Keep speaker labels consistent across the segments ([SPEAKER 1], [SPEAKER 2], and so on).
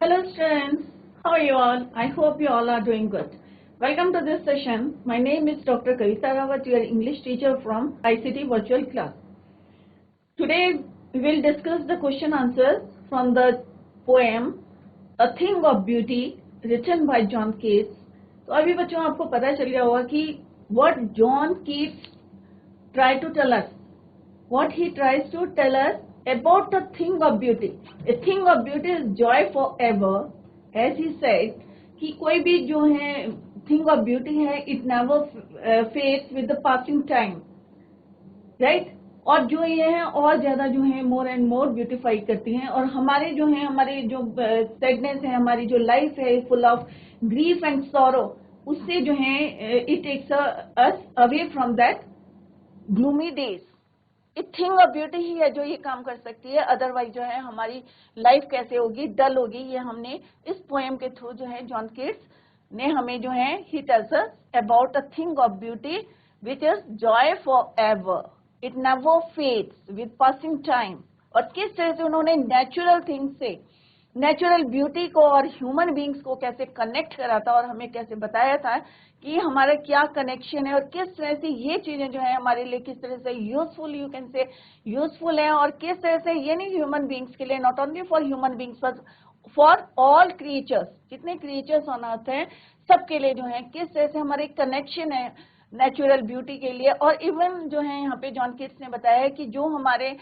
[SPEAKER 1] Hello students, how are you all? I hope you all are doing good. Welcome to this session. My name is Dr. Kavita Rawat, your English teacher from ICT Virtual Class. Today we will discuss the question answers from the poem A Thing of Beauty written by John Keats. तो अभी बच्चों आपको पता चल गया होगा कि what John Keats tried to tell us, what he tries to tell us about a thing of beauty. A thing of beauty is joy forever, as he said कि कोई भी जो है thing of beauty है, it never fades with the passing time, right? और जो ये है और ज्यादा जो है मोर एंड मोर ब्यूटिफाई करती हैं और हमारे जो है हमारे जो सैडनेस है, हमारी जो लाइफ है full of grief and sorrow, उससे जो है it takes us away from that gloomy days. एक थिंग ऑफ ब्यूटी ही है जो ये काम कर सकती है, अदरवाइज जो है हमारी लाइफ कैसे होगी, डल होगी. ये हमने इस पोएम के थ्रू जो है जॉन कीट्स ने हमें जो है he tells us about a thing of beauty which is joy for ever, it never fades with passing time. और किस तरह से उन्होंने नेचुरल थिंग्स से नेचुरल ब्यूटी को और ह्यूमन बींग्स को कैसे कनेक्ट करा था और हमें कैसे बताया था कि हमारा क्या कनेक्शन है और किस तरह से ये चीजें जो है हमारे लिए किस तरह से useful, you can say useful है, और किस तरह से ये नहीं ह्यूमन बींग्स के लिए, not only for human beings but for all creatures, जितने क्रिएचर्स ऑन अर्थ हैं सबके लिए जो है किस तरह से हमारे कनेक्शन है नेचुरल ब्यूटी के लिए. और इवन जो है यहाँ पे जॉन कीट्स ने बताया है कि जो हमारे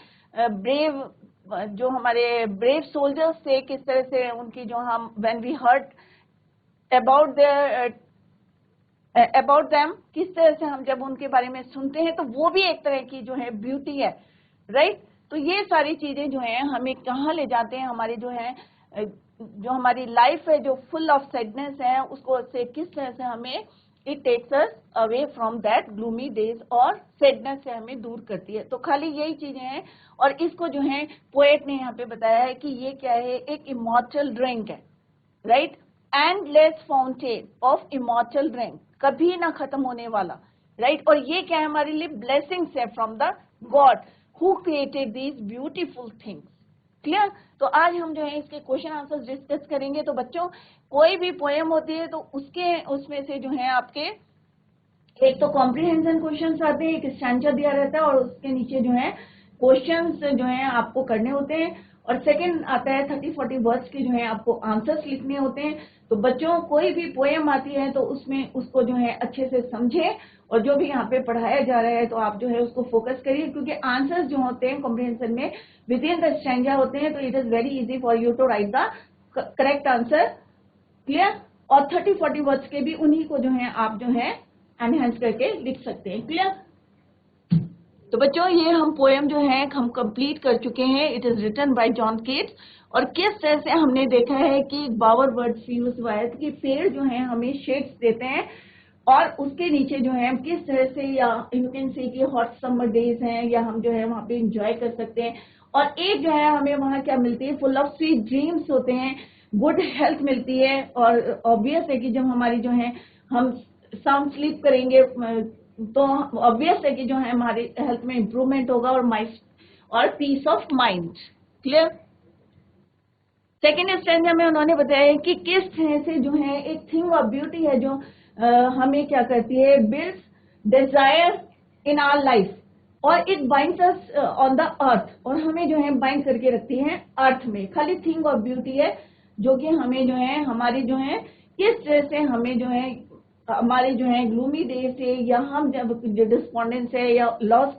[SPEAKER 1] ब्रेव सोल्जर्स थे, किस तरह से उनकी जो हम when we heard about them, किस तरह से हम जब उनके बारे में सुनते हैं तो वो भी एक तरह की जो है ब्यूटी है, राइट? तो ये सारी चीजें जो है हमें कहाँ ले जाते हैं, हमारे जो है जो हमारी लाइफ है जो फुल ऑफ सैडनेस है उसको से किस तरह से हमें it takes us away from that gloomy days और सैडनेस से हमें दूर करती है. तो खाली यही चीजें हैं और इसको जो है पोएट ने यहाँ पे बताया है कि ये क्या है, एक इमॉर्टल ड्रिंक है, right? Endless fountain of immortal drink, कभी ना खत्म होने वाला, राइट? और ये क्या है, हमारे लिए ब्लेसिंग्स है from the God who created these beautiful things. Clear? तो आज हम जो है इसके क्वेश्चन आंसर्स डिस्कस करेंगे. तो बच्चों कोई भी पोएम होती है तो उसमें से जो है आपके एक तो कॉम्प्रिहेंशन क्वेश्चंस आते हैं, एक स्टैंजा दिया रहता है और उसके नीचे जो है क्वेश्चंस जो है आपको करने होते हैं. और सेकंड आता है 30-40 वर्ड्स के जो है आपको आंसर्स लिखने होते हैं. तो बच्चों कोई भी पोएम आती है तो उसमें उसको जो है अच्छे से समझे और जो भी यहाँ पे पढ़ाया जा रहा है तो आप जो है उसको फोकस करिए, क्योंकि आंसर्स जो होते हैं कॉम्प्रिहेंशन में विद इन द स्टैंजा होते हैं, तो it is very easy for you to write the correct answer. Clear? और 30-40 वर्ड्स के भी उन्हीं को जो है आप जो है एनहेंस करके लिख सकते हैं. क्लियर? तो बच्चों ये हम पोएम जो है हम कंप्लीट कर चुके हैं. It is written by John Keats. और किस तरह से हमने देखा है कि बावर वर्ड्स यूज हुआ है कि पेड़ जो है हमें शेड्स देते हैं और उसके नीचे जो है किस तरह से, या यू कैन से कि हॉट समर डेज हैं या हम जो है वहां पे एंजॉय कर सकते हैं. और एक जो है हमें वहां क्या मिलती है, फुल ऑफ स्वीट ड्रीम्स होते हैं, गुड हेल्थ मिलती है. और ऑब्वियस है कि जब हमारी जो है हम साउंड स्लीप करेंगे तो ऑब्वियस है कि जो है हमारी हेल्थ में इंप्रूवमेंट होगा और peace of mind. Clear? Second stanza में उन्होंने बताया कि किस तरह से जो है एक थिंग ऑफ ब्यूटी है जो हमें क्या करती है, builds desire in our life और it binds us on the earth, और हमें जो है बाइंड करके रखती है अर्थ में. खाली थिंग ऑफ ब्यूटी है जो कि हमें जो है हमारी जो है किस तरह से हमें जो है हमारे जो है ग्लूमी डे से, या हम जब डिस्पोंडेंस है या लॉस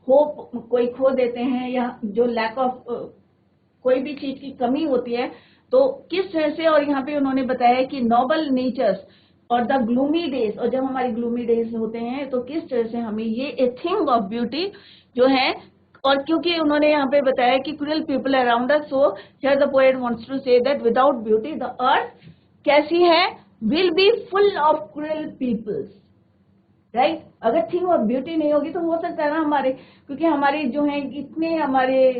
[SPEAKER 1] होप कोई खो देते हैं, या जो लैक ऑफ कोई भी चीज की कमी होती है तो किस तरह से. और यहाँ पे उन्होंने बताया कि नोबल नेचर्स और द ग्लूमी डेज, और जब हमारे ग्लूमी डेज होते हैं तो किस तरह से हमें ये ए थिंग ऑफ ब्यूटी जो है. और क्योंकि उन्होंने यहाँ पे बताया कि cruel people around us, so here the poet wants to say that without beauty the earth कैसी है, will be full of cruel peoples, right? अगर थिंग ऑफ ब्यूटी नहीं होगी तो हो सकता है ना हमारे, क्योंकि हमारे जो है कितने हमारे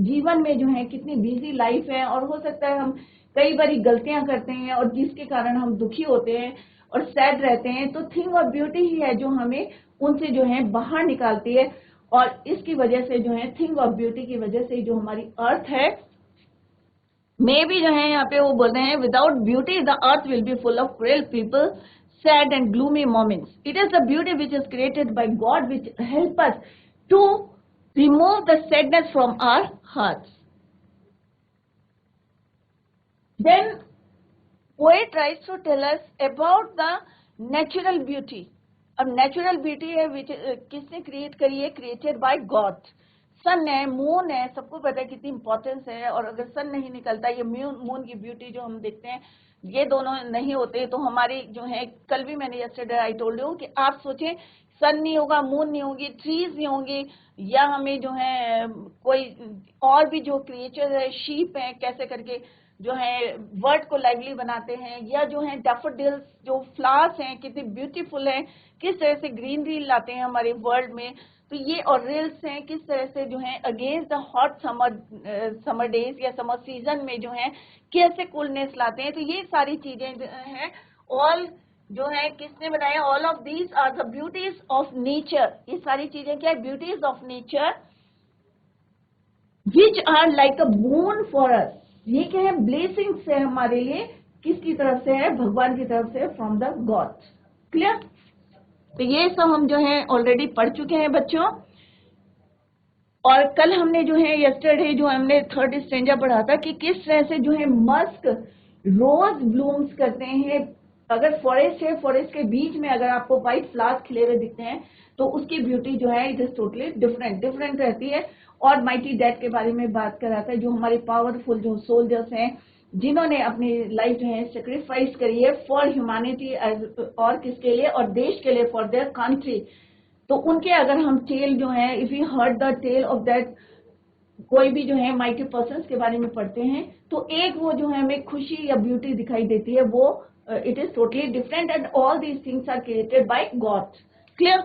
[SPEAKER 1] जीवन में जो है कितनी बिजी लाइफ है और हो सकता है हम कई बारी गलतियां करते हैं और जिसके कारण हम दुखी होते हैं और सैड रहते हैं. तो थिंग ऑफ ब्यूटी ही है जो हमें उनसे जो है बाहर निकालती है. और इसकी वजह से जो है थिंग ऑफ ब्यूटी की वजह से जो हमारी अर्थ है मे भी जो है यहाँ पे वो बोल रहे हैं without beauty the earth will be full of cruel people, sad and gloomy moments. It is the beauty which is created by God which help us to remove the sadness from our hearts. Then poet tries to tell us about the natural beauty. अब natural beauty है which किसने create करी है? Created by God. सन है, moon है, सबको पता है कितनी इंपॉर्टेंस है. और अगर सन नहीं निकलता, ये मून की ब्यूटी जो हम देखते हैं, ये दोनों नहीं होते तो हमारी जो है, कल भी मैंने यस्टरडे आई टोल्ड यू कि आप सोचें सन नहीं होगा, मून नहीं होगी, ट्रीज नहीं होंगी, या हमें जो है कोई और भी जो क्रिएचर है, शीप है, कैसे करके जो है वर्ड को लाइवली बनाते हैं, या जो है डैफोडिल्स जो फ्लावर्स हैं कितनी ब्यूटीफुल हैं, किस तरह से ग्रीनरी लाते हैं हमारे वर्ल्ड में. तो ये और रिल्स हैं किस तरह से जो है against the hot summer days या समर सीजन में जो है कैसे कूलनेस लाते हैं. तो ये सारी चीजें हैं, ऑल जो है किसने बनाया? All of these are the beauties of nature. ये सारी चीजें क्या है? Beauties of nature which are like a boon for us. ये क्या है? ब्लेसिंग्स है हमारे लिए. किसकी तरफ से है? भगवान की तरफ से, फ्रॉम द गॉड. क्लियर? तो ये सब हम जो है ऑलरेडी पढ़ चुके हैं बच्चों. और कल हमने जो है यस्टरडे जो हमने थर्ड स्ट्रेंजा पढ़ा था कि किस तरह से जो है मस्क रोज ब्लूम्स करते हैं. अगर फॉरेस्ट है, फॉरेस्ट के बीच में अगर आपको व्हाइट फ्लावर्स खिले हुए दिखते हैं तो उसकी ब्यूटी जो है इट इज टोटली डिफरेंट रहती है. और माइटी डैड के बारे में बात कर रहा था, जो हमारे पावरफुल जो सोल्जर्स हैं जिन्होंने अपनी लाइफ जो है सेक्रीफाइस करी है फॉर ह्यूमैनिटी, और किसके लिए? और देश के लिए, फॉर देयर कंट्री. तो उनके अगर हम टेल जो है, if you heard the tale of that, कोई भी जो है माइटी पर्सन्स के बारे में पढ़ते हैं तो एक वो जो है हमें खुशी या ब्यूटी दिखाई देती है, वो it is totally different. And all these things are created by God. Clear?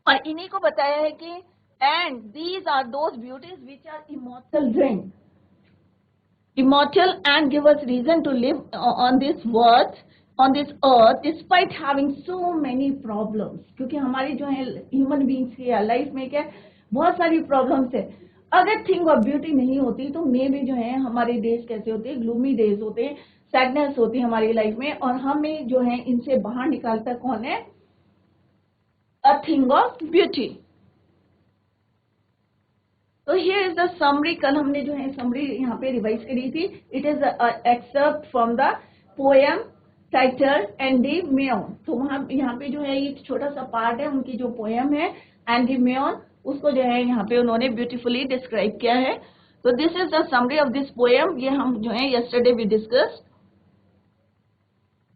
[SPEAKER 1] और इन्हीं को बताया है कि and these are those beauties which are immortal dream, immortal and give us reason to live on this earth despite having so many problems. क्योंकि हमारी जो है ह्यूमन बींग्स की लाइफ में क्या बहुत सारी प्रॉब्लम्स है. अगर थिंग ऑफ ब्यूटी नहीं होती तो मे भी जो है हमारे डेज कैसे होते हैं? ग्लूमी डेज होते हैं, सैडनेस होती है हमारी लाइफ में. और हमें जो है इनसे बाहर निकालता कौन है? अ थिंग ऑफ ब्यूटी. तो हियर इज द समरी. कल हमने जो है समरी यहाँ पे रिवाइज करी थी. It is excerpt from the poem title Endymion. तो वहां यहाँ पे जो है एक छोटा सा पार्ट है उनकी जो पोएम है एंडीमियन, उसको जो है यहाँ पे उन्होंने ब्यूटीफुली डिस्क्राइब किया है. तो this is the summary of this poem. ये हम जो है यस्टरडे वी डिस्कस.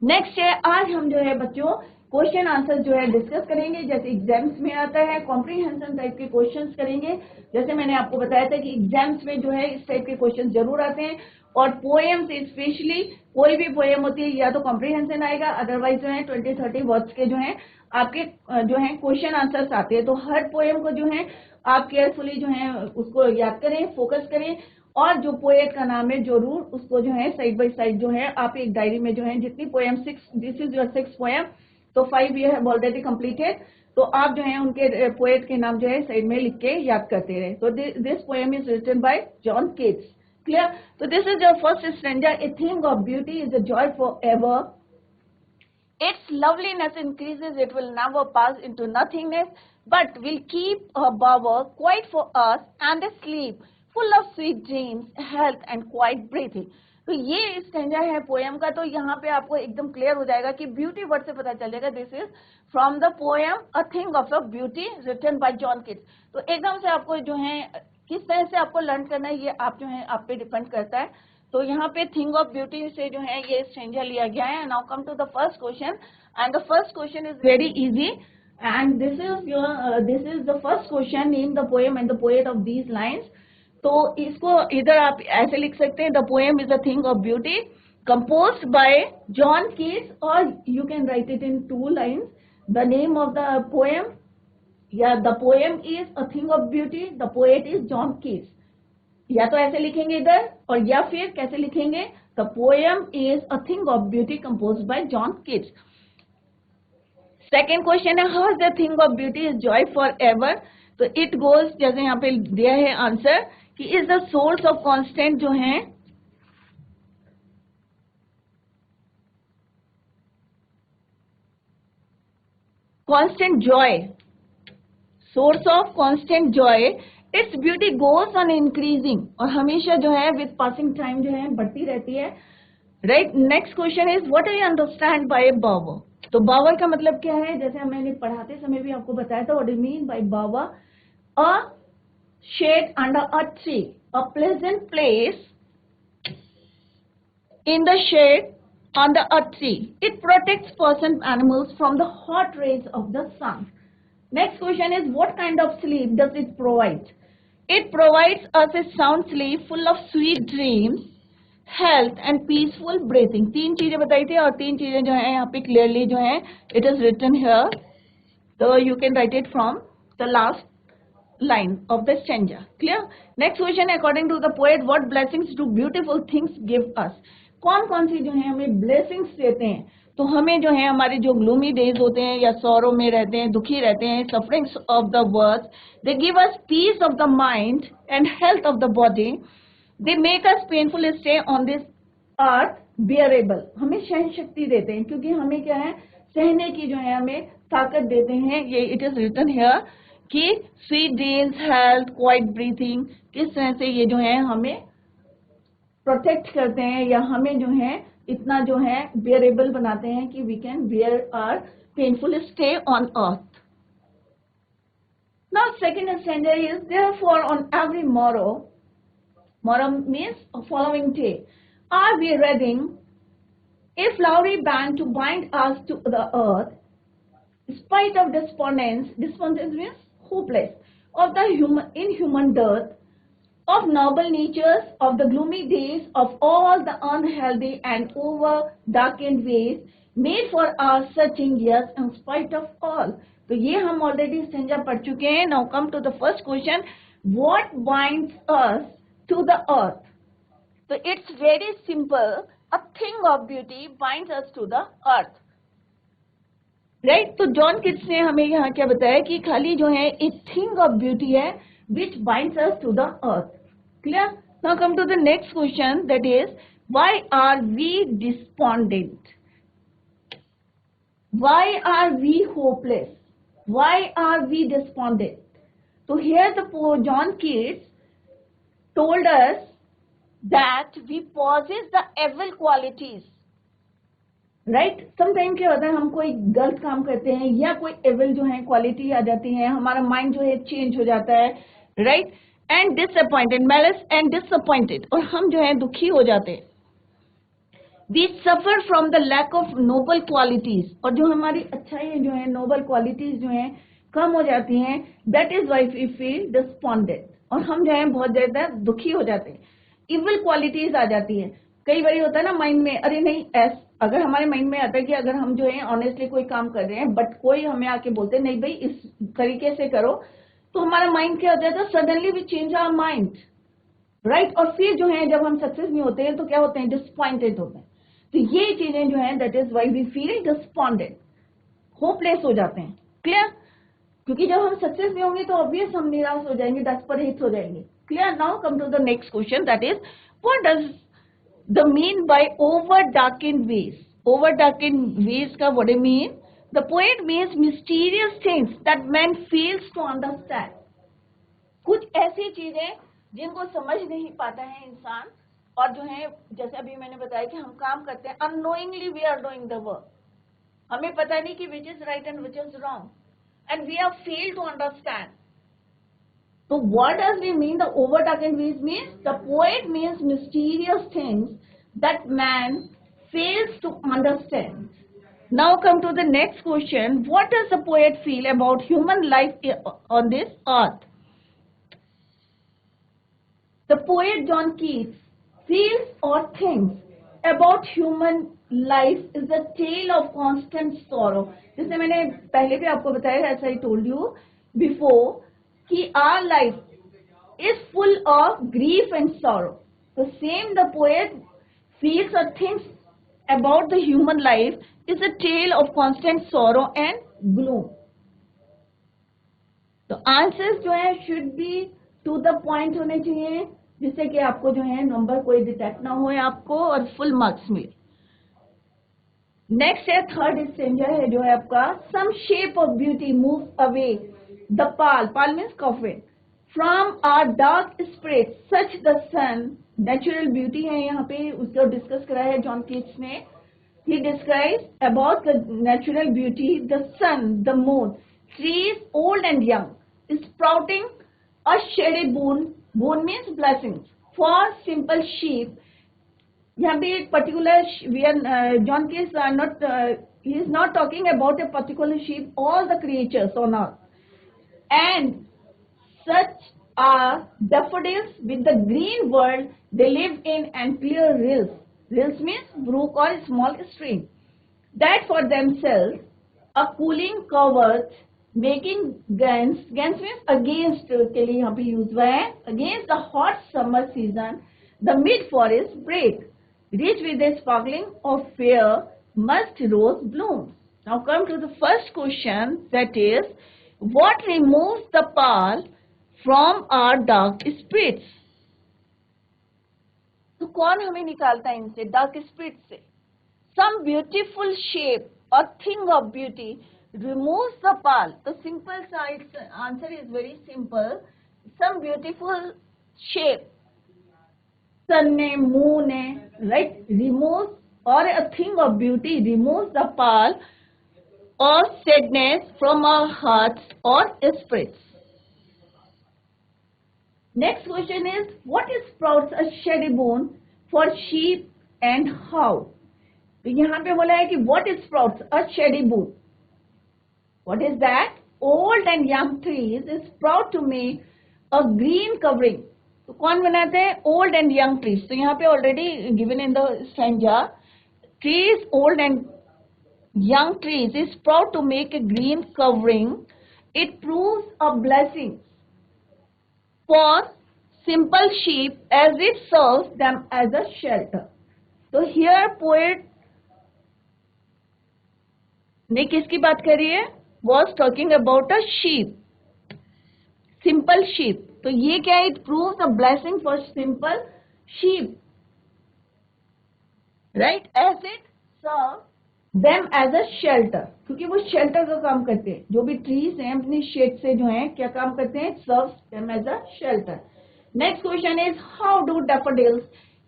[SPEAKER 1] नेक्स्ट है, आज हम जो है बच्चों क्वेश्चन आंसर जो है डिस्कस करेंगे. जैसे एग्जाम्स में आता है कॉम्प्रीहेंशन टाइप के क्वेश्चंस करेंगे. जैसे मैंने आपको बताया था कि एग्जाम्स में जो है इस टाइप के क्वेश्चन जरूर आते हैं. और पोएम से स्पेशली कोई भी पोएम होती है या तो कॉम्प्रीहेंशन आएगा, अदरवाइज जो है 20-30 वर्ड्स के जो है आपके जो है क्वेश्चन आंसर्स आते हैं. तो हर पोएम को जो है आप केयरफुली जो है उसको याद करें, फोकस करें. और जो पोएट का नाम है जरूर उसको जो है साइड बाय साइड जो है आप एक डायरी में जो है जितनी poem, this is your 6th poem, तो 5 ये हैव ऑलरेडी कंप्लीटेड. तो आप जो है उनके पोएट के नाम जो है साइड में लिख के याद करते रहे. तो this poem is written by John Keats. Clear? तो this is your first stanza. A thing of beauty is a joy for ever. Its loveliness increases, it will never pass into nothingness, but will keep a bower quiet for us and a sleep full of sweet dreams, health and quiet breathing. तो ये stanza है poem का. तो यहाँ पे आपको एकदम clear हो जाएगा कि ब्यूटी वर्ड से पता चल जाएगा. This is from the poem a thing of a beauty written by John Keats. तो एकदम से आपको जो है किस तरह से आपको लर्न करना है ये आप जो है आप पे डिपेंड करता है. तो यहाँ पे थिंग ऑफ ब्यूटी से जो है ये स्ट्रेंजा लिया गया है. Now come to the first question, and the first question is very easy. And this is the first question. Name the poem and the poet of these lines. तो इसको इधर आप ऐसे लिख सकते हैं, the poem is a thing of beauty composed by John Keats, और you can write it in 2 lines. The name of the poem, या the poem is a thing of beauty, the poet is John Keats. या तो ऐसे लिखेंगे इधर, और या फिर कैसे लिखेंगे? The poem is a thing of beauty composed by John Keats. Second question है, here the thing of beauty is joy for ever. तो इट गोज, जैसे यहाँ पे दिया है आंसर, कि is the source of constant जो है constant joy, source of constant joy, it's beauty goes on increasing, और हमेशा जो है विद पासिंग टाइम जो है बढ़ती रहती है, right. Next question is what do you understand by bower. तो बावर का मतलब क्या है, जैसे मैंने पढ़ाते समय भी आपको बताया था, what do mean by bower, a shade under a tree, a pleasant place in the shade under a tree. It protects person animals from the hot rays of the sun. Next question is what kind of sleep does it provide? It provides us a sound sleep full of sweet dreams, health and peaceful breathing. तीन चीजें बताई थी और तीन चीजें जो है यहाँ पे clearly जो है it is written here. So you can write it from the last line of the stanza. Clear? Next question, according to the poet, what blessings do beautiful things give us? कौन कौन सी जो है हमें blessings देते हैं? तो हमें जो है हमारे जो ग्लूमी डेज होते हैं या सौरों में रहते हैं, दुखी रहते हैं, sufferings of the world, they give us piece of the mind and health of the body, they make us painful stay on this earth bearable, हमें सहन शक्ति देते हैं क्योंकि हमें क्या है सहने की जो है हमें ताकत देते हैं। ये इट इज रिटन हियर कि sweet dreams, health, quite breathing, किस तरह से ये जो है हमें प्रोटेक्ट करते हैं या हमें जो है इतना जो है बियरेबल बनाते हैं कि we can bear our painful stay on earth. Now second stanza is therefore on every morrow, morrow means following day, are we reading a flowery band to bind us to the earth, spite of despondence, despondence means hopeless, of the inhuman dearth, of noble natures, of the gloomy days, of all the unhealthy and over darkened ways, made for our searching years in spite of all. तो ये हम already stanza पढ़ चुके हैं। Now come to the first question, what binds us to the earth? तो it's very simple, a thing of beauty binds us to the earth, right? तो John Keats ने हमें यहाँ क्या बताया कि खाली जो है एक थिंग ऑफ ब्यूटी है which binds us to the earth. Clear? Now come to the next question, that is why are we despondent? Why are we hopeless? Why are we despondent? So here the John Keats told us that we possess the evil qualities, right? Sometimes क्या होता है, हम कोई गलत काम करते हैं या कोई evil जो है क्वालिटी आ जाती है, हमारा माइंड जो है चेंज हो जाता है, right? And disappointed, malice and disappointed, और हम जो है दुखी हो जाते हैं। We suffer from the lack of noble qualities, और जो हमारी अच्छाई जो है noble qualities जो है कम हो जाती हैं, that is why we feel despondent, और हम जो है बहुत ज्यादा दुखी हो जाते हैं। इविल क्वालिटीज आ जाती है। कई बार होता है ना माइंड में, अरे नहीं अगर हमारे माइंड में आता है कि अगर हम जो है ऑनेस्टली कोई काम कर रहे हैं बट कोई हमें आके बोलते नहीं भाई इस तरीके से करो, तो हमारा माइंड क्या हो जाता है, suddenly we change our mind, right? और फिर जो है जब हम सक्सेस नहीं होते हैं तो क्या होते हैं, डिसअपॉइंटेड होते हैं। तो ये चीजें जो है that is why we feel disappointed, hopeless हो जाते हैं। क्लियर? क्योंकि जब हम सक्सेस नहीं होंगे तो ऑब्वियस हम निराश हो जाएंगे, डेस्परेट हो जाएंगे। Clear? Now come to the next question, that is what does the mean by over darkened ways? Over darkened ways का what do you mean? The poet means mysterious things that man fails to understand. कुछ ऐसी चीजें जिनको समझ नहीं पाता है इंसान, और जो है जैसे अभी मैंने बताया कि हम काम करते हैं unknowingly we are doing the work, हमें पता नहीं कि which is right and which is wrong, and we have failed to understand. So what does we mean? The over darkened ways means the poet means mysterious things that man fails to understand. Now come to the next question. What does the poet feel about human life on this earth? The poet John Keats feels or thinks about human life is a tale of constant sorrow. जैसे मैंने पहले भी आपको बताया, as I told you before, कि our life is full of grief and sorrow. The same the poet feels or thinks about the human life is a tale of constant sorrow and gloom. The answers जो है should be to the point होने चाहिए, जिससे कि आपको जो है number कोई डिटेक्ट ना हो आपको और फुल मार्क्स मिले। नेक्स्ट है थर्ड स्ट्रेंजर है जो है आपका some shape of beauty move away the pall, pall means coffin, from our dark spirit such the sun. Natural beauty है यहाँ पे, उसको डिस्कस करा है जॉन कीट्स ने। He describes about the natural beauty, the sun, the moon, trees old and young, sprouting a shady boon, boon means blessings, for simple sheep. यहाँ पे एक particular John Case not he is not talking about a particular sheep, all the creatures on earth, and such are daffodils with the green world they live in and clear rills. Rills means brook or small stream, that for themselves a cooling covert, making guns means against के लिए यहाँ पे use हुआ है, against the hot summer season the mid forest break, rich with a sparkling of fair musk rose blooms. Now come to the first question, that is what removes the pall from our dark spirits? तो कौन हमें निकालता है इनसे, dark spirit से? Some beautiful shape और thing of beauty removes the pall. तो simple सा answer is very simple, some beautiful shape, sun ने, मून ने, राइट, रिमूव्स, और a thing of beauty removes the pall और सैडनेस फ्रॉम आवर हार्ट्स और spirits. Next question is, what sprouts a shady bone for sheep and how? तो यहाँ पे बोला है कि what sprouts a shady bone? What is that? Old and young trees sprout to make a green covering. तो कौन बनाते हैं? Old and young trees. तो यहाँ पे already given in the stanza, trees, old and young trees sprout to make a green covering. It proves a blessing for simple sheep as it serves them as a shelter. So here poet ने किसकी बात करी है? Was talking about a sheep, simple sheep. तो ये क्या है? It proves a blessing for simple sheep, right? As it serves them as a shelter, क्योंकि वो शेल्टर का काम करते हैं। जो भी ट्रीज हैं अपनी शेड से जो है क्या काम करते हैं? Serve them as a shelter. Next question is, how do daffodils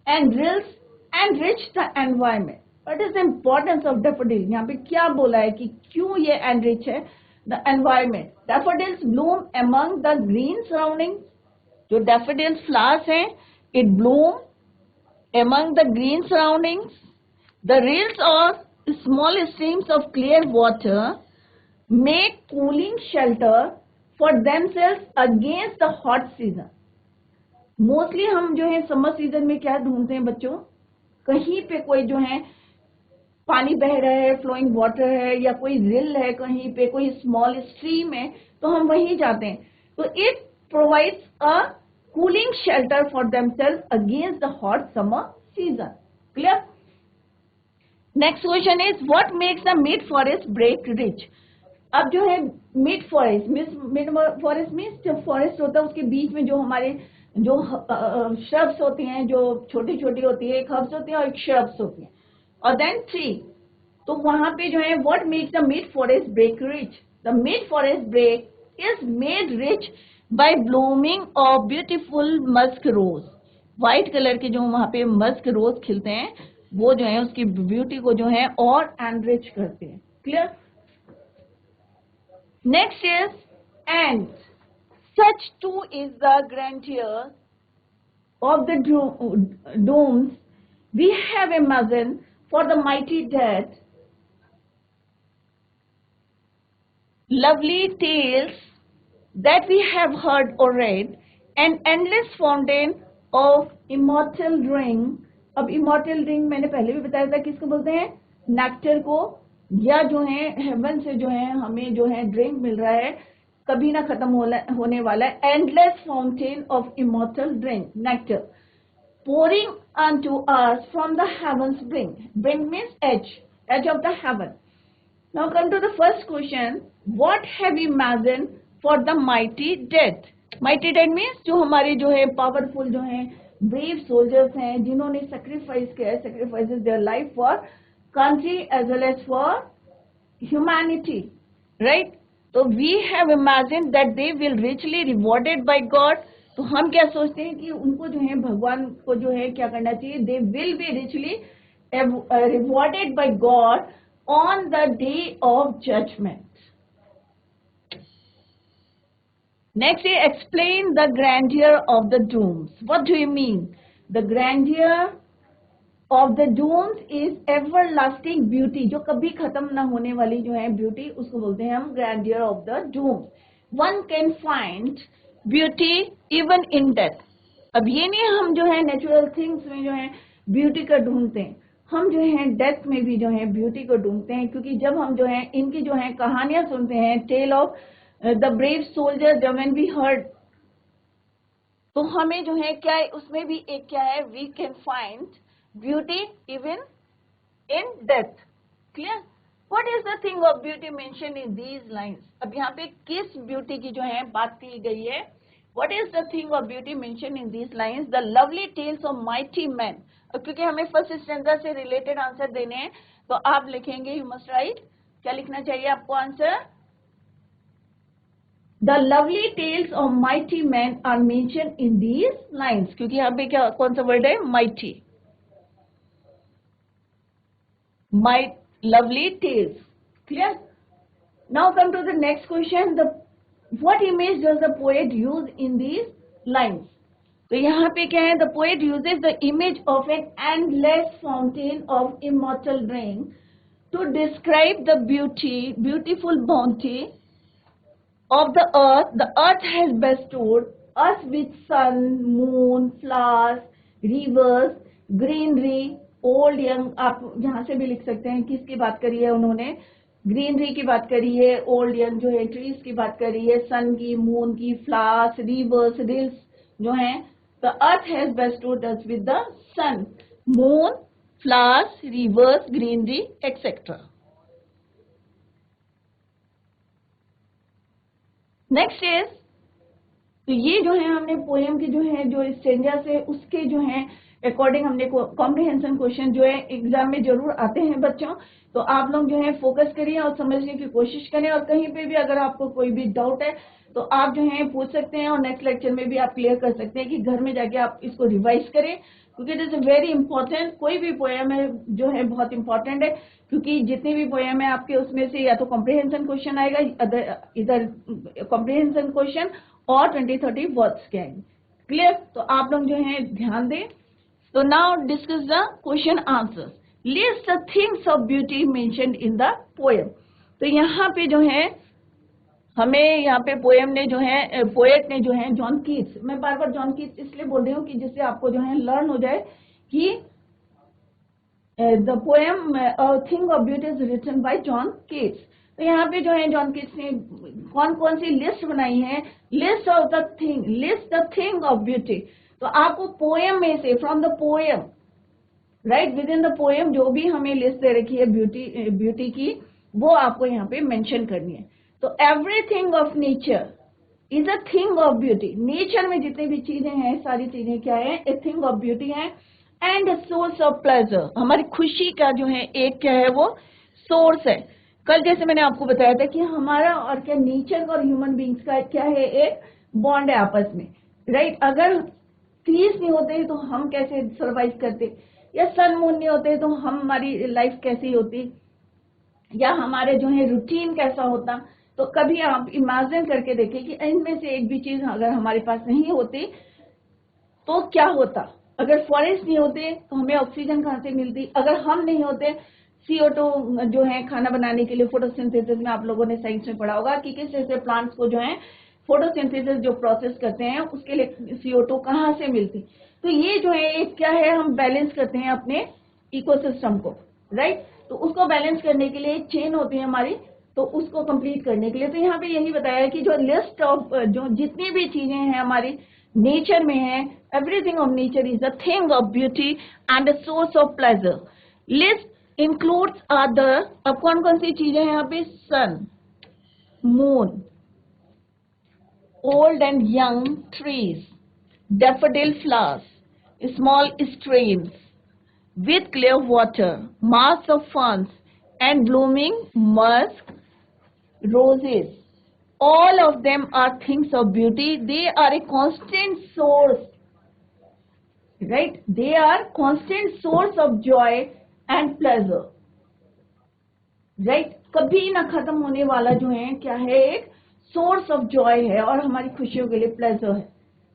[SPEAKER 1] and rills enrich the environment? What is the importance of daffodil? यहाँ पे क्या बोला है कि क्यों ये एनरिच है the environment? Daffodils Bloom among the green surrounding. जो डैफोडिल्स फ्लावर्स हैं, it Bloom among the green surroundings. The reels और small streams of clear water make cooling shelter for themselves against the hot season. Mostly हम जो है summer season में क्या ढूंढते हैं बच्चों? कहीं पे कोई जो है पानी बह रहा है, फ्लोइंग वाटर है, या कोई रिल है, कहीं पे कोई स्मॉल स्ट्रीम है, तो हम वहीं जाते हैं। तो it provides a cooling shelter for themselves against the hot summer season. Clear? Next question is, what makes the mid forest brake rich? अब जो है मिड फॉरेस्ट मीन्स जो फॉरेस्ट होता है उसके बीच में जो हमारे जो श्रब्स होती हैं, जो छोटी छोटी होती है, एक हर्ब्स होती है और एक श्रब्स होती है, और देन ट्री। तो वहां पे जो है what makes the mid forest brake rich? The mid forest brake is made rich by blooming of beautiful musk rose. White colour के जो वहां पे मस्क रोज खिलते हैं, वो जो है उसकी ब्यूटी को जो है और एनरिच करते हैं। Clear? Next is, and such too is the grandeur of the dooms we have imagine for the mighty dead, lovely tales that we have heard or read, an endless fountain of immortal drink. अब immortal drink मैंने पहले भी बताया था, किसको बोलते हैं? Nectar को, या जो है हेवन से जो है हमें जो है ड्रिंक मिल रहा है, कभी ना खत्म होने वाला है। Endless fountain of immortal drink, nectar, pouring unto us from the heavens brink. Brink means edge of the heaven. Now come to the first question, what have you imagined for the mighty dead? Mighty dead means जो हमारे जो है powerful जो है brave soldiers हैं, जिन्होंने sacrifice किया है, sacrifices their life for country as well as for humanity, right? तो we have imagined that they will richly rewarded by God. तो हम क्या सोचते हैं कि उनको जो है भगवान को जो है क्या करना चाहिए, they will be richly rewarded by God on the day of judgement. Next, explain the grandeur of the dooms. What do you mean? The grandeur of the dooms is everlasting beauty. जो कभी खत्म ना होने वाली जो है beauty, उसको बोलते हैं हम grandeur of the dooms. One can find beauty even in death. अब ये नहीं हम जो है natural things में जो है beauty का ढूंढते हैं, हम जो है डेथ में भी जो है ब्यूटी को ढूंढते हैं, क्योंकि जब हम जो है इनकी जो है कहानियां सुनते हैं, tale of the brave soldier, जब व्हेन वी हर्ड, तो हमें जो है क्या है उसमें भी एक क्या है, we can find beauty even in death. Clear? What is the thing of beauty mention in these lines? अब यहाँ पे किस ब्यूटी की जो है बात की गई है? What is the thing of beauty mention in these lines? The lovely tales of mighty man. और क्योंकि हमें फर्स्ट स्टैंजा से रिलेटेड आंसर देने हैं, तो आप लिखेंगे, यू मस्ट राइट, क्या लिखना चाहिए आपको answer? The lovely tales of mighty men are mentioned in these lines. क्योंकि यहाँ पे क्या कौन सा वर्ड है? mighty. Might, lovely tales. Clear? Now come to the next question. What image does the poet use in these lines? तो यहाँ पे क्या है? The poet uses the image of an endless fountain of immortal rain to describe the beautiful bounty of the earth. The earth has bestowed us with sun, moon, flowers, rivers, greenery, old, young. आप यहाँ से भी लिख सकते हैं किसकी बात करी है उन्होंने? ग्रीनरी की बात करी है, ओल्ड यंग जो है ट्रीज की बात करी है, सन की, मून की, फ्लावर्स, रिवर्स, रिल्स जो हैं। The earth has bestowed us with the sun, moon, flowers, rivers, greenery, etc. Next is, तो ये जो है हमने पोएम की जो है जो स्टेंजा से उसके जो है अकॉर्डिंग हमने कॉम्प्रिहेंशन क्वेश्चन जो है एग्जाम में जरूर आते हैं बच्चों, तो आप लोग जो है फोकस करिए और समझने की कोशिश करें। और कहीं पे भी अगर आपको कोई भी डाउट है तो आप जो है पूछ सकते हैं, और नेक्स्ट लेक्चर में भी आप क्लियर कर सकते हैं कि घर में जाके आप इसको रिवाइज करें, क्योंकि इट इज वेरी इंपॉर्टेंट। कोई भी पोएम है जो है बहुत इंपॉर्टेंट है, क्योंकि जितने भी पोएम है आपके उसमें से या तो कॉम्प्रिहेंशन क्वेश्चन आएगा, इधर कॉम्प्रिहेंशन क्वेश्चन और 20-30 वर्ड्स के आएंगे। क्लियर? तो आप लोग जो है ध्यान दें। तो now discuss the question answers. List the things of beauty mentioned in the poem. तो यहाँ पे जो है हमें यहाँ पे पोएम ने जो है पोएट ने जो है जॉन कीट्स, मैं बार बार जॉन कीट्स इसलिए बोल रही हूँ कि जिससे आपको जो है लर्न हो जाए कि the poem thing of beauty is written by John Keats. तो यहाँ पे जो है जॉन कीट्स ने कौन कौन सी लिस्ट बनाई है? List of the thing, list the thing of beauty. तो आपको पोएम में से, from the poem, right, with in the poem जो भी हमें लिस्ट दे रखी है ब्यूटी की, वो आपको यहाँ पे मेंशन करनी है। तो everything of nature is a thing of beauty. Nature में जितनी भी चीजें हैं सारी चीजें क्या है? ए थिंग ऑफ ब्यूटी है। एंड सोर्स ऑफ प्लेजर, हमारी खुशी का जो है एक क्या है? वो सोर्स है। कल जैसे मैंने आपको बताया था कि हमारा और क्या नेचर और ह्यूमन बींग्स का क्या है? एक बॉन्ड है आपस में, राइट? अगर ट्रीज नहीं होते तो हम कैसे सर्वाइव करते, या सन मून नहीं होते तो हमारी लाइफ कैसी होती, या हमारे जो है रूटीन कैसा होता। तो कभी आप इमेजिन करके देखें कि इनमें से एक भी चीज अगर हमारे पास नहीं होती तो क्या होता? अगर फॉरेस्ट नहीं होते तो हमें ऑक्सीजन कहाँ से मिलती? अगर हम नहीं होते, CO2 जो है खाना बनाने के लिए फोटोसिंथेसिस में आप लोगों ने साइंस में पढ़ा होगा कि किस तरह से प्लांट्स को जो है फोटोसिंथेसिस जो प्रोसेस करते हैं उसके लिए CO2 कहाँ से मिलती। तो ये जो है एक क्या है? हम बैलेंस करते हैं अपने इकोसिस्टम को, राइट? तो उसको बैलेंस करने के लिए एक चेन होती है हमारी, तो उसको कंप्लीट करने के लिए। तो यहाँ पे यही बताया है कि जो लिस्ट ऑफ जो जितनी भी चीजें हैं हमारी नेचर में है, everything of nature is a thing of beauty and a source of pleasure. List includes other, अब कौन कौन सी चीजें हैं यहाँ पे? सन, moon, old and young trees, daffodil flowers, small streams with clear water, mass of ferns, and blooming musk roses. All of them are things of beauty. They are a constant source, right? They are constant source of joy and pleasure, right? कभी ना खत्म होने वाला जो है क्या है, एक सोर्स ऑफ जॉय है और हमारी खुशियों के लिए प्लेजर है.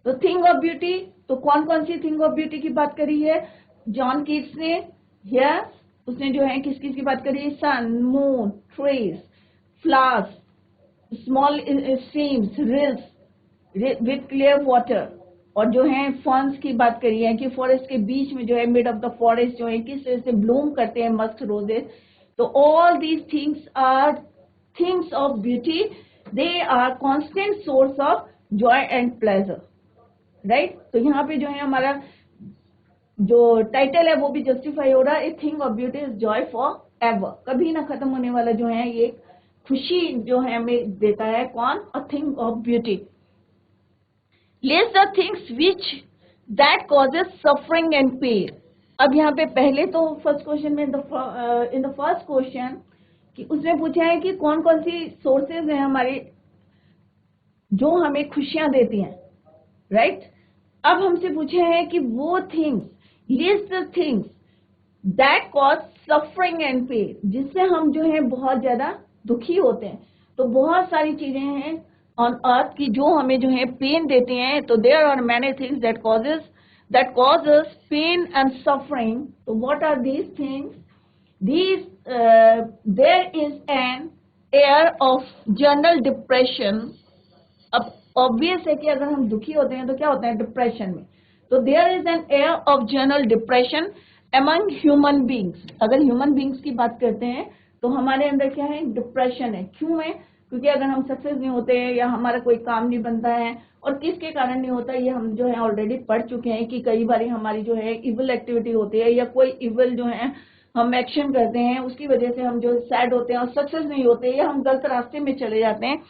[SPEAKER 1] तो थिंग ऑफ ब्यूटी, तो कौन कौन सी थिंग ऑफ ब्यूटी की बात करी है जॉन कीट्स ने? हियर उसने जो है किस किस की बात करी है? Sun, moon, trees, flowers, small streams, rills with clear water, और जो है फॉन्स की बात करी है कि फॉरेस्ट के बीच में जो है मिड ऑफ द फॉरेस्ट जो है किस तरह से ब्लूम करते हैं मस्क रोजेस. तो all these things are things of beauty. They are constant source of joy and pleasure, right? तो यहाँ पे जो है हमारा जो टाइटल है वो भी जस्टिफाई हो रहा है. A thing of beauty is joy for ever. कभी ना खत्म होने वाला जो है ये खुशी जो है हमें देता है. कौन? अ thing of beauty. List the things which that causes suffering and pain. अब यहाँ पे पहले तो फर्स्ट क्वेश्चन में इन द फर्स्ट क्वेश्चन कि उसने पूछा है कि कौन कौन सी सोर्सेज हैं हमारे जो हमें खुशियां देती हैं, राइट? अब हमसे पूछे हैं कि वो things, list the things that cause suffering and pain, जिससे हम जो है बहुत ज्यादा दुखी होते हैं. तो बहुत सारी चीजें हैं ऑन अर्थ की जो हमें जो है पेन देती हैं. तो there are many things that causes pain and suffering. So what are these things? There is an air of general depression. अब ऑब्वियस है कि अगर हम दुखी होते हैं तो क्या होता है डिप्रेशन में. तो there is an air of general depression among human beings. अगर ह्यूमन बींग्स की बात करते हैं तो हमारे अंदर क्या है? डिप्रेशन है. क्यों है? क्योंकि अगर हम सक्सेस नहीं होते हैं या हमारा कोई काम नहीं बनता है, और किसके कारण नहीं होता ये हम जो है ऑलरेडी पढ़ चुके हैं कि कई बार हमारी जो है इविल एक्टिविटी होती है या कोई इविल जो है हम एक्शन करते हैं उसकी वजह से हम जो सैड होते हैं और सक्सेस नहीं होते या हम गलत रास्ते में चले जाते हैं.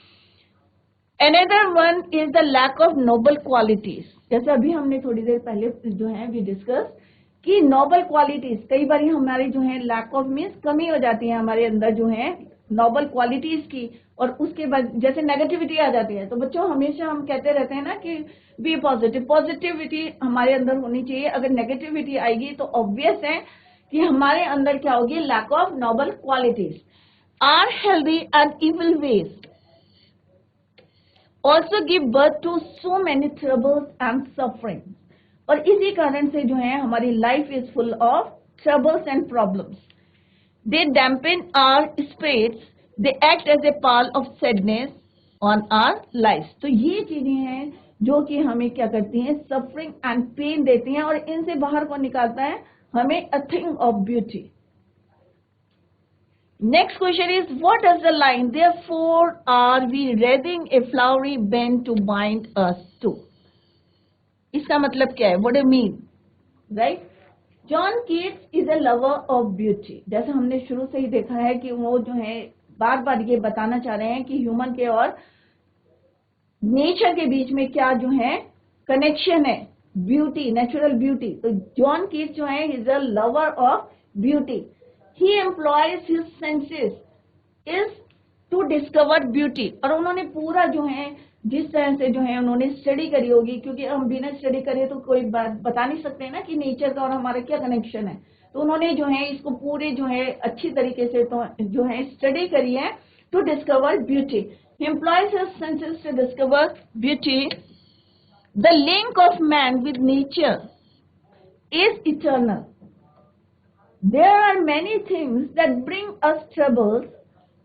[SPEAKER 1] Another one is the lack of noble qualities. जैसे अभी हमने थोड़ी देर पहले जो है वी डिस्कस कि नोबल क्वालिटीज कई बार हमारी जो है लैक ऑफ मीन्स कमी हो जाती है हमारे अंदर जो है नोबल क्वालिटीज की, और उसके बाद जैसे नेगेटिविटी आ जाती है. तो बच्चों हमेशा हम कहते रहते हैं ना कि बी पॉजिटिव, पॉजिटिविटी हमारे अंदर होनी चाहिए. अगर नेगेटिविटी आएगी तो ऑब्वियस है कि हमारे अंदर क्या होगी? Lack of noble qualities. Are healthy and evil ways also give birth to so many troubles and suffering. और इसी कारण से जो है हमारी life is full of troubles and problems. They dampen our spirits, they act as a pall of sadness on our life. तो ये चीजें हैं जो कि हमें क्या करती हैं? सफरिंग एंड पेन देती हैं, और इनसे बाहर कौन निकालता है? हमें अ thing of beauty. Next question is, what does the line, therefore are we raising a flowery band to bind us to? इसका मतलब क्या है? What do you mean? Right? John Keats is a lover of beauty. जैसे हमने शुरू से ही देखा है कि वो जो है बार बार ये बताना चाह रहे हैं कि ह्यूमन के और नेचर के बीच में क्या जो है कनेक्शन है, ब्यूटी, नेचुरल ब्यूटी. तो जॉन कीट्स जो है is a lover of beauty. He employs his senses is to discover beauty. और उन्होंने पूरा जो है जिस तरह से जो है उन्होंने स्टडी करी होगी, क्योंकि हम बिना स्टडी करे तो कोई बात बता नहीं सकते ना कि नेचर का और हमारा क्या कनेक्शन है. तो उन्होंने जो है इसको पूरे जो है अच्छी तरीके से तो जो है स्टडी करी है to discover beauty. He employs his senses to discover beauty. The link of man with nature is eternal. There are many things that bring us troubles.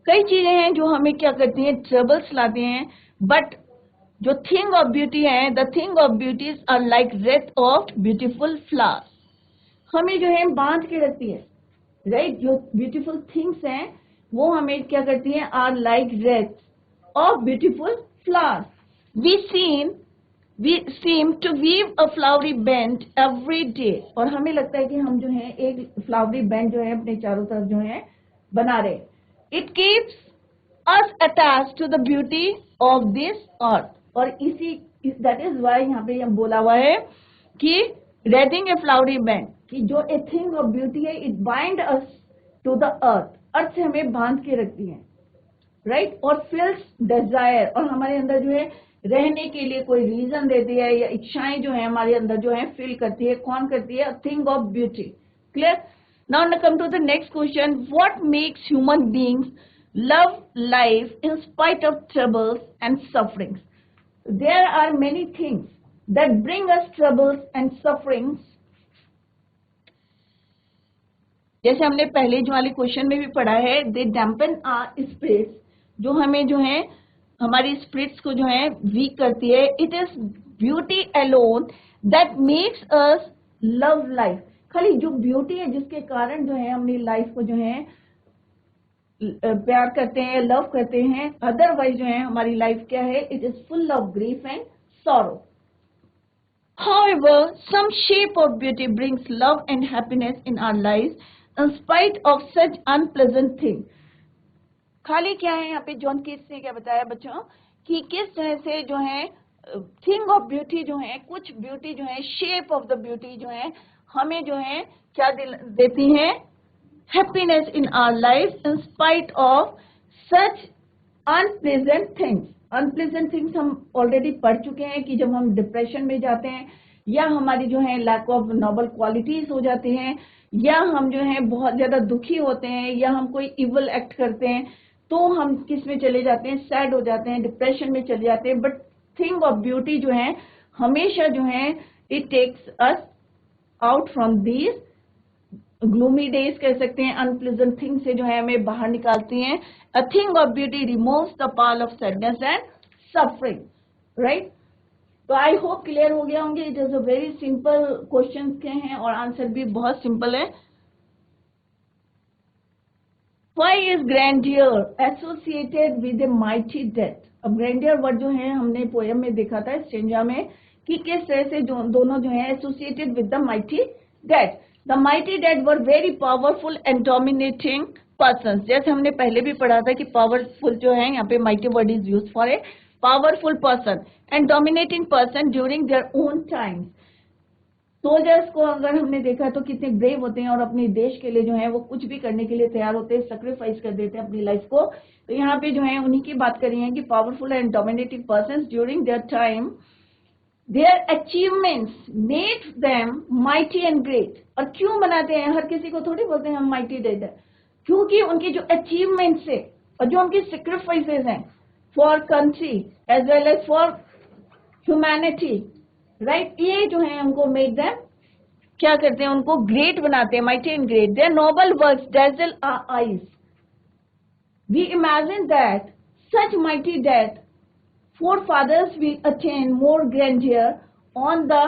[SPEAKER 1] कई चीजें हैं जो हमें क्या करती हैं? ट्रबल्स लाते हैं. बट जो थिंग ऑफ ब्यूटी है, the thing of beauties are like wreath of beautiful flowers. हमें जो है बांध के रखती है, राइट? जो ब्यूटीफुल थिंग्स हैं वो हमें क्या करती हैं? Are like wreath of beautiful flowers. We seem to weave a flowery band every day. और हमें लगता है कि हम जो है एक फ्लावरी बैंड जो है अपने चारों तरफ जो है बना रहे. It keeps us attached to the beauty of this earth. और इसी दैट इज वाई यहाँ पे बोला हुआ है कि रेडिंग ए फ्लावरी बैंड, कि जो ए थिंग ऑफ ब्यूटी है it bind us to the earth, earth से हमें बांध के रखती है, राइट, और फील्स डिजायर, और हमारे अंदर जो है रहने के लिए कोई रीजन देती है, या इच्छाएं जो है हमारे अंदर जो है फील करती है, कौन करती है, thing of beauty. Clear? Now come to the next question, what makes human beings love life in spite of troubles and sufferings? There are many things that bring us troubles and sufferings. जैसे हमने पहले जो वाले question में भी पढ़ा है, दे dampen our spirits, जो हमें जो है हमारी स्पिरिट्स को जो है वीक करती है। It is beauty alone that makes us love life, खाली जो ब्यूटी है जिसके कारण जो है अपनी लाइफ को जो है प्यार करते हैं, लव करते हैं, अदरवाइज जो है हमारी लाइफ क्या है, it is full of grief and sorrow. However, some shape of beauty brings love and happiness in our lives in spite of such unpleasant things. खाली क्या है यहाँ पे जॉन कीट्स ने क्या बताया बच्चों, कि किस तरह से जो है थिंग ऑफ ब्यूटी जो है, कुछ ब्यूटी जो है, शेप ऑफ द ब्यूटी जो है हमें जो है क्या देती हैं, happiness in our life in spite of such unpleasant things. Unpleasant things हम ऑलरेडी पढ़ चुके हैं कि जब हम डिप्रेशन में जाते हैं, या हमारी जो है लैक ऑफ नोबल क्वालिटीज हो जाती हैं, या हम जो है बहुत ज्यादा दुखी होते हैं, या हम कोई इवल एक्ट करते हैं, तो हम किस में चले जाते हैं, सैड हो जाते हैं, डिप्रेशन में चले जाते हैं। बट थिंग ऑफ ब्यूटी जो है हमेशा जो है it takes us out from these gloomy days कह सकते हैं, अनप्लेजेंट थिंग से जो है हमें बाहर निकालती हैं। अ thing of beauty removes the Pal of sadness and suffering, right. तो आई होप क्लियर हो गया होंगे। It is a very simple question के हैं और आंसर भी बहुत सिंपल है। Why is grandeur associated with a mighty death? अब grandeur वर्ड जो है हमने पोयम में देखा था स्टेंजा में, कि किस तरह से दोनों जो है associated with the mighty death. The mighty dead were very powerful and dominating persons. जैसे हमने पहले भी पढ़ा था कि powerful जो है यहाँ पे mighty word is used for a powerful person and dominating person during their own times. Soldiers को अगर हमने देखा तो कितने ब्रेव होते हैं और अपने देश के लिए जो है वो कुछ भी करने के लिए तैयार होते हैं, सेक्रीफाइस कर देते हैं अपनी लाइफ को। तो यहाँ पे जो है उन्हीं की बात करी है कि powerful and dominating persons during their time, their achievements made them mighty and great. और क्यों बनाते हैं, हर किसी को थोड़ी बोलते हैं हम mighty dead है, क्योंकि उनकी जो अचीवमेंट्स है और जो उनकी सेक्रीफाइसेस हैं for country as well as for humanity, right, ये जो है हमको मेक देम क्या करते हैं, उनको ग्रेट बनाते हैं, mighty and great. Their noble works dazzle our eyes. We imagine that such mighty death forefathers will attain more grandeur on the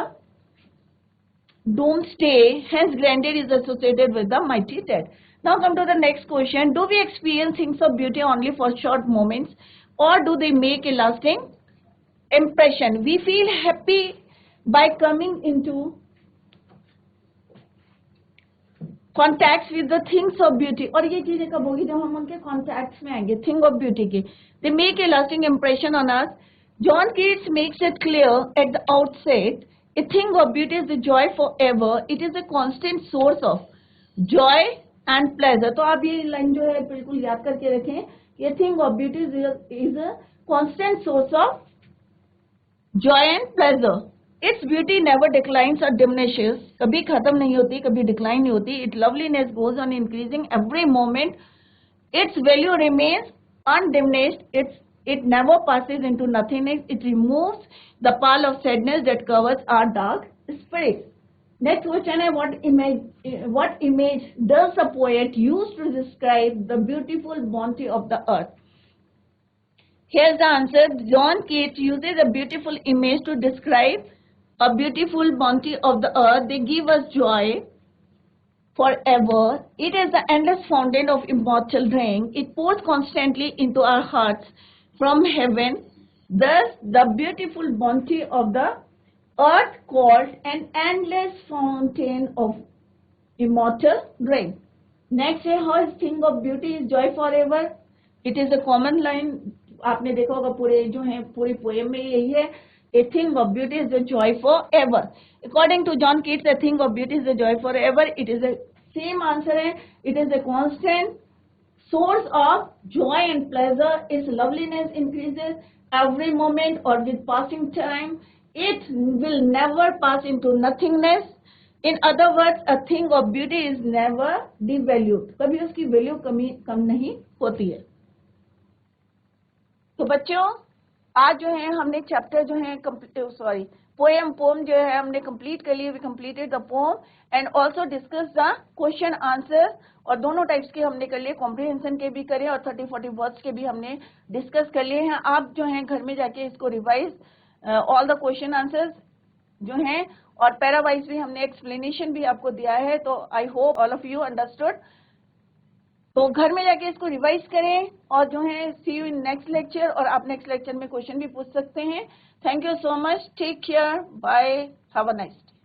[SPEAKER 1] doomsday. Hence, grandeur is associated with the mighty dead. Now, come to the next question. Do we experience things of beauty only for short moments, or do they make a lasting impression? We feel happy by coming into contacts with the things of beauty. और ये चीजें कब होगी, जब हम उनके contacts में आएंगे thing of beauty के. They make a lasting impression on us. John Keats makes it clear at the outset, a thing of beauty is a joy forever. It is a constant source of joy and pleasure. तो आप ये line जो है बिल्कुल याद करके रखें, a thing of beauty is a constant source of joy and pleasure. Its beauty never declines or diminishes. कभी खत्म नहीं होती, कभी डिक्लाइन नहीं होती. Its loveliness goes on increasing every moment. Its value remains undiminished. It never passes into nothingness. It removes the pall of sadness that covers our dark spirit. Next question is, what image does a poet use to describe the beautiful bounty of the earth? Here's the answer. John Keats uses a beautiful image to describe a beautiful bounty of the earth. They give us joy forever. It is the endless fountain of immortal rain. It pours constantly into our hearts from heaven. Thus, the beautiful bounty of the earth called an endless fountain of immortal rain. Next, how is thing of beauty is joy forever? It is a common line आपने देखा होगा पूरे जो है पूरी poem में यही है, a thing of beauty is the joy for ever. According to John Keats, a thing of beauty is the joy for ever. It is the same answer है, it is the constant source of joy and pleasure. Its loveliness increases every moment or with passing time. It will never pass into nothingness. In other words, a thing of beauty is never devalued. कभी उसकी value कम नहीं होती है। तो बच्चों, आज जो है हमने चैप्टर जो है पोम जो है हमने कंप्लीट कर लिए। We completed the poem and also discuss the question answer, और दोनों टाइप्स के हमने कर लिए, कॉम्प्रिहेंशन के भी करे और 30-40 वर्ड्स के भी हमने डिस्कस कर लिए हैं। आप जो है घर में जाके इसको revise all the question answers जो हैं, और पैरावाइज भी हमने एक्सप्लेनेशन भी आपको दिया है। तो I hope all of you understood. तो घर में जाके इसको रिवाइज करें, और जो है सी यू इन नेक्स्ट लेक्चर, और आप नेक्स्ट लेक्चर में क्वेश्चन भी पूछ सकते हैं। Thank you so much, take care, bye, have a nice day.